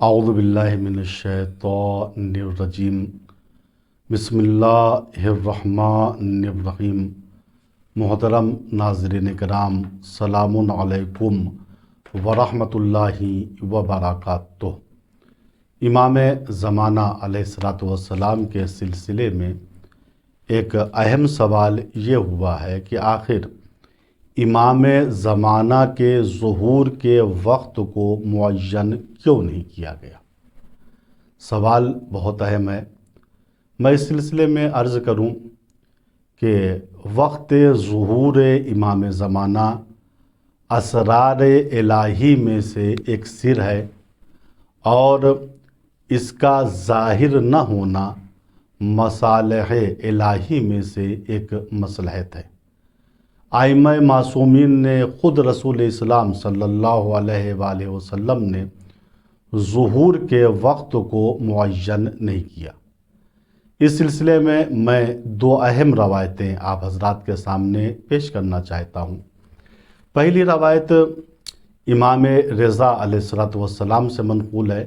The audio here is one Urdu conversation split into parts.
اعوذ باللہ من الشیطان الرجیم بسم اللہ الرحمن الرحیم۔ محترم ناظرین کرام، سلام علیکم ورحمۃ اللہ وبرکاتہ۔ امام زمانہ علیہ الصلوۃ والسلام کے سلسلے میں ایک اہم سوال یہ ہوا ہے کہ آخر امام زمانہ کے ظہور کے وقت کو معین کیوں نہیں کیا گیا؟ سوال بہت اہم ہے۔ میں اس سلسلے میں عرض کروں کہ وقت ظہور امام زمانہ اسرار الہی میں سے ایک سر ہے، اور اس کا ظاہر نہ ہونا مصالح الہی میں سے ایک مصلحت ہے۔ ائمہ معصومین نے خود رسول اسلام صلی اللہ علیہ وآلہ وسلم نے ظہور کے وقت کو معین نہیں کیا۔ اس سلسلے میں دو اہم روایتیں آپ حضرات کے سامنے پیش کرنا چاہتا ہوں۔ پہلی روایت امام رضا علیہ الصلوۃ والسلام سے منقول ہے۔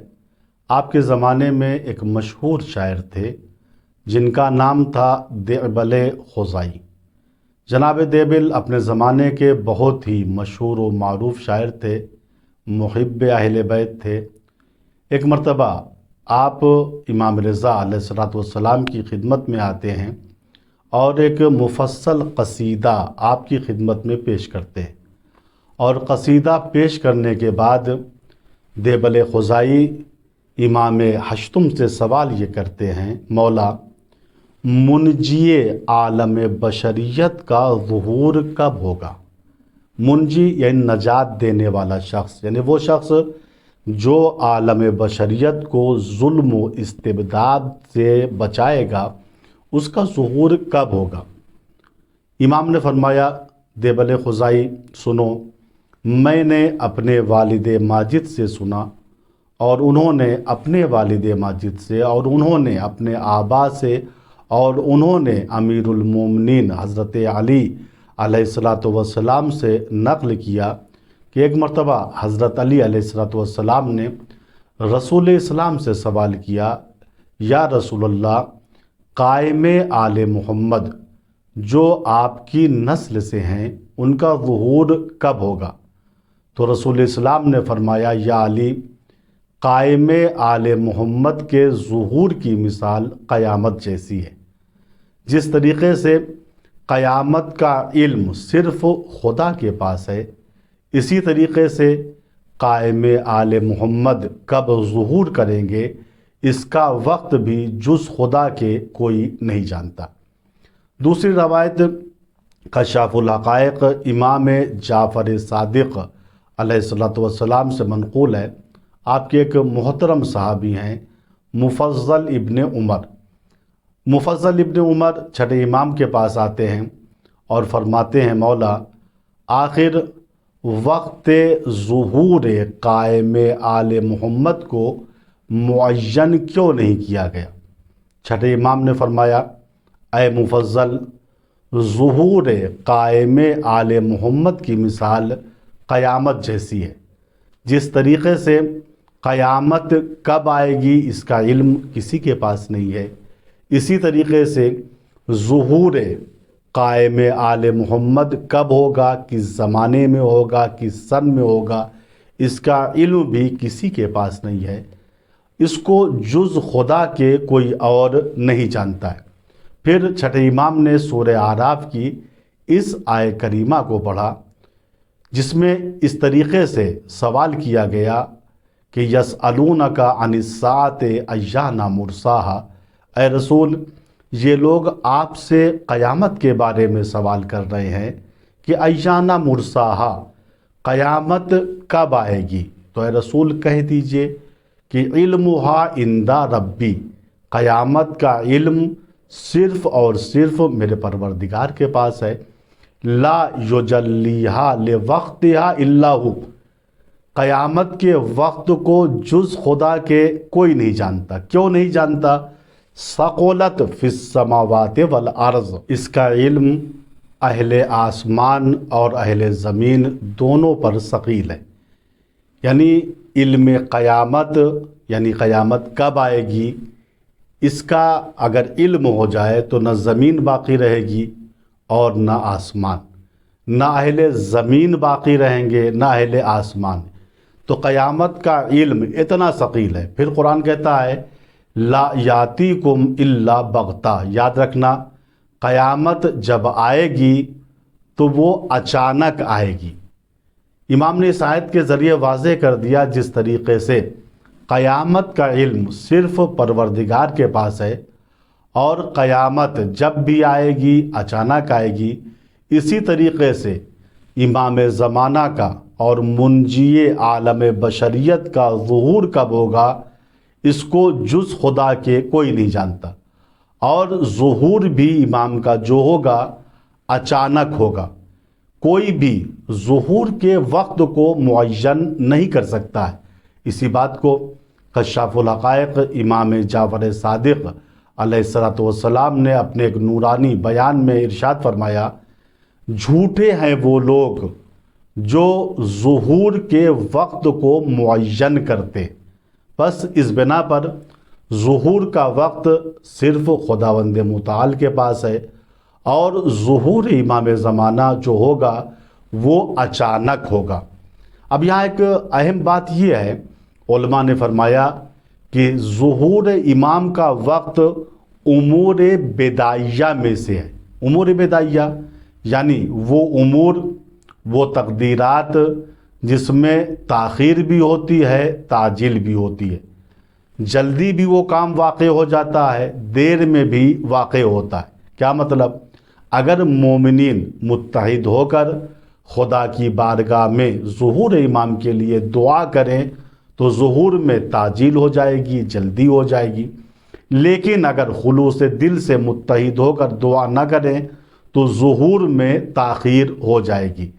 آپ کے زمانے میں ایک مشہور شاعر تھے جن کا نام تھا دیبل خزائی۔ جناب دیبل اپنے زمانے کے بہت ہی مشہور و معروف شاعر تھے، محب اہل بیت تھے۔ ایک مرتبہ آپ امام رضا علیہ الصلوۃ والسلام کی خدمت میں آتے ہیں اور ایک مفصل قصیدہ آپ کی خدمت میں پیش کرتے ہیں، اور قصیدہ پیش کرنے کے بعد دیبل خزائی امام ہشتم سے سوال یہ کرتے ہیں، مولا منجی عالم بشریت کا ظہور کب ہوگا؟ منجی یعنی نجات دینے والا شخص، یعنی وہ شخص جو عالم بشریت کو ظلم و استبداد سے بچائے گا، اس کا ظہور کب ہوگا؟ امام نے فرمایا، دیبل خزائی سنو، میں نے اپنے والد ماجد سے سنا، اور انہوں نے اپنے والد ماجد سے، اور انہوں نے اپنے آبا سے، اور انہوں نے امیر المومنین حضرت علی علیہ الصلوۃ والسلام سے نقل کیا کہ ایک مرتبہ حضرت علی علیہ الصلوۃ والسلام نے رسول اسلام سے سوال کیا، یا رسول اللہ، قائم آل محمد جو آپ کی نسل سے ہیں ان کا ظہور کب ہوگا؟ تو رسول اسلام نے فرمایا، یا علی، قائم آل محمد کے ظہور کی مثال قیامت جیسی ہے۔ جس طریقے سے قیامت کا علم صرف خدا کے پاس ہے، اسی طریقے سے قائم آل محمد کب ظہور کریں گے اس کا وقت بھی جز خدا کے کوئی نہیں جانتا۔ دوسری روایت کشاف الحقائق امام جعفر صادق علیہ الصلوۃ والسلام سے منقول ہے۔ آپ کے ایک محترم صحابی ہیں مفضل ابن عمر۔ مفضل ابن عمر چھٹے امام کے پاس آتے ہیں اور فرماتے ہیں، مولا آخر وقت ظہور قائم آل محمد کو معین کیوں نہیں کیا گیا؟ چھٹے امام نے فرمایا، اے مفضل، ظہور قائم آل محمد کی مثال قیامت جیسی ہے۔ جس طریقے سے قیامت کب آئے گی اس کا علم کسی کے پاس نہیں ہے، اسی طریقے سے ظہور قائم آل محمد کب ہوگا، کس زمانے میں ہوگا، کس سن میں ہوگا، اس کا علم بھی کسی کے پاس نہیں ہے۔ اس کو جز خدا کے کوئی اور نہیں جانتا ہے۔ پھر چھٹے امام نے سورہ اعراف کی اس آیہ کریمہ کو پڑھا جس میں اس طریقے سے سوال کیا گیا کہ یسألونک عن الساعۃ ایان مرساہا، اے رسول، یہ لوگ آپ سے قیامت کے بارے میں سوال کر رہے ہیں کہ ایان مرساہا، قیامت کب آئے گی؟ تو اے رسول کہہ دیجئے کہ علمھا عند ربی، قیامت کا علم صرف اور صرف میرے پروردگار کے پاس ہے۔ لا یجلیھا لوقتھا الا ہو، قیامت کے وقت کو جز خدا کے کوئی نہیں جانتا۔ کیوں نہیں جانتا؟ ثقلت فی السماوات والارض، اس کا علم اہل آسمان اور اہل زمین دونوں پر ثقیل ہے۔ یعنی علم قیامت یعنی قیامت کب آئے گی، اس کا اگر علم ہو جائے تو نہ زمین باقی رہے گی اور نہ آسمان، نہ اہل زمین باقی رہیں گے نہ اہل آسمان۔ تو قیامت کا علم اتنا ثقیل ہے۔ پھر قرآن کہتا ہے لا یاتیکم الا بغتہ، یاد رکھنا قیامت جب آئے گی تو وہ اچانک آئے گی۔ امام نے اس آیت کے ذریعے واضح کر دیا جس طریقے سے قیامت کا علم صرف پروردگار کے پاس ہے اور قیامت جب بھی آئے گی اچانک آئے گی، اسی طریقے سے امام زمانہ کا اور منجی عالم بشریت کا ظہور کب ہوگا اس کو جز خدا کے کوئی نہیں جانتا، اور ظہور بھی امام کا جو ہوگا اچانک ہوگا۔ کوئی بھی ظہور کے وقت کو معین نہیں کر سکتا ہے۔ اسی بات کو کشاف الحقائق امام جعفر صادق علیہ السلام نے اپنے ایک نورانی بیان میں ارشاد فرمایا، جھوٹے ہیں وہ لوگ جو ظہور کے وقت کو معین کرتے، بس اس بنا پر ظہور کا وقت صرف خداوند متعال کے پاس ہے، اور ظہور امام زمانہ جو ہوگا وہ اچانک ہوگا۔ اب یہاں ایک اہم بات یہ ہے، علماء نے فرمایا کہ ظہور امام کا وقت امور بدائیہ میں سے ہے۔ امور بدائیہ یعنی وہ امور، وہ تقدیرات جس میں تاخیر بھی ہوتی ہے تعجیل بھی ہوتی ہے، جلدی بھی وہ کام واقع ہو جاتا ہے، دیر میں بھی واقع ہوتا ہے۔ کیا مطلب؟ اگر مومنین متحد ہو کر خدا کی بارگاہ میں ظہور امام کے لیے دعا کریں تو ظہور میں تعجیل ہو جائے گی، جلدی ہو جائے گی۔ لیکن اگر خلوص دل سے متحد ہو کر دعا نہ کریں تو ظہور میں تاخیر ہو جائے گی۔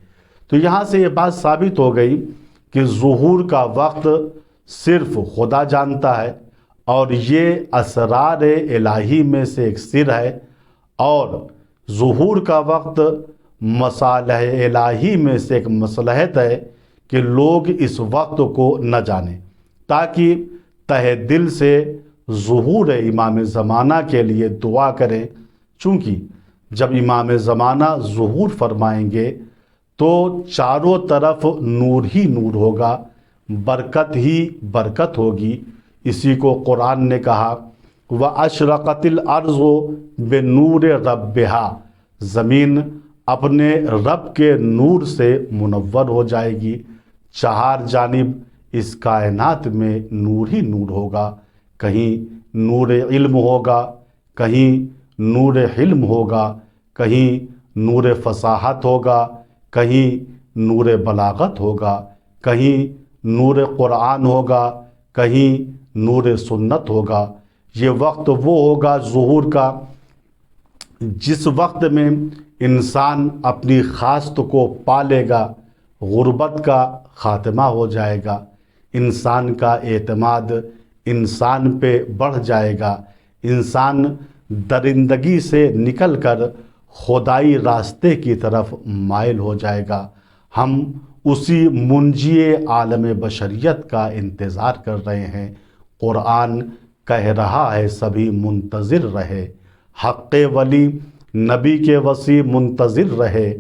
تو یہاں سے یہ بات ثابت ہو گئی کہ ظہور کا وقت صرف خدا جانتا ہے، اور یہ اسرار الہی میں سے ایک سر ہے، اور ظہور کا وقت مصالح الہی میں سے ایک مصلحت ہے کہ لوگ اس وقت کو نہ جانیں، تاکہ تہ دل سے ظہور امام زمانہ کے لیے دعا کریں۔ چونکہ جب امام زمانہ ظہور فرمائیں گے تو چاروں طرف نور ہی نور ہوگا، برکت ہی برکت ہوگی۔ اسی کو قرآن نے کہا وَأَشْرَقَتِ الْأَرْضُ بِنُورِ رَبِّهَا، زمین اپنے رب کے نور سے منور ہو جائے گی۔ چہار جانب اس کائنات میں نور ہی نور ہوگا، کہیں نور علم ہوگا، کہیں نور حلم ہوگا، کہیں نور فصاحت ہوگا، کہیں نور بلاغت ہوگا، کہیں نور قرآن ہوگا، کہیں نور سنت ہوگا۔ یہ وقت وہ ہوگا ظہور کا جس وقت میں انسان اپنی خواست کو پالے گا، غربت کا خاتمہ ہو جائے گا، انسان کا اعتماد انسان پہ بڑھ جائے گا، انسان درندگی سے نکل کر خدائی راستے کی طرف مائل ہو جائے گا۔ ہم اسی منجی عالم بشریت کا انتظار کر رہے ہیں۔ قرآن کہہ رہا ہے سبھی منتظر رہے، حق ولی نبی کے وصی منتظر رہے،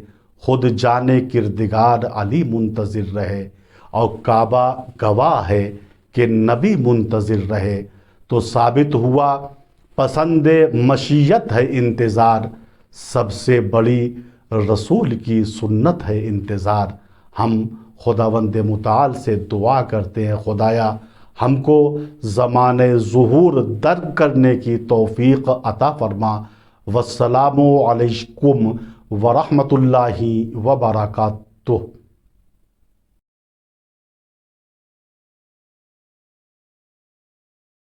خود جانے کردگار علی منتظر رہے، اور کعبہ گواہ ہے کہ نبی منتظر رہے۔ تو ثابت ہوا پسند مشیت ہے انتظار، سب سے بڑی رسول کی سنت ہے انتظار۔ ہم خداوند متعال سے دعا کرتے ہیں خدایا ہم کو زمانِ ظہور درک کرنے کی توفیق عطا فرما۔ والسلام علیکم ورحمۃ اللہ وبرکاتہ۔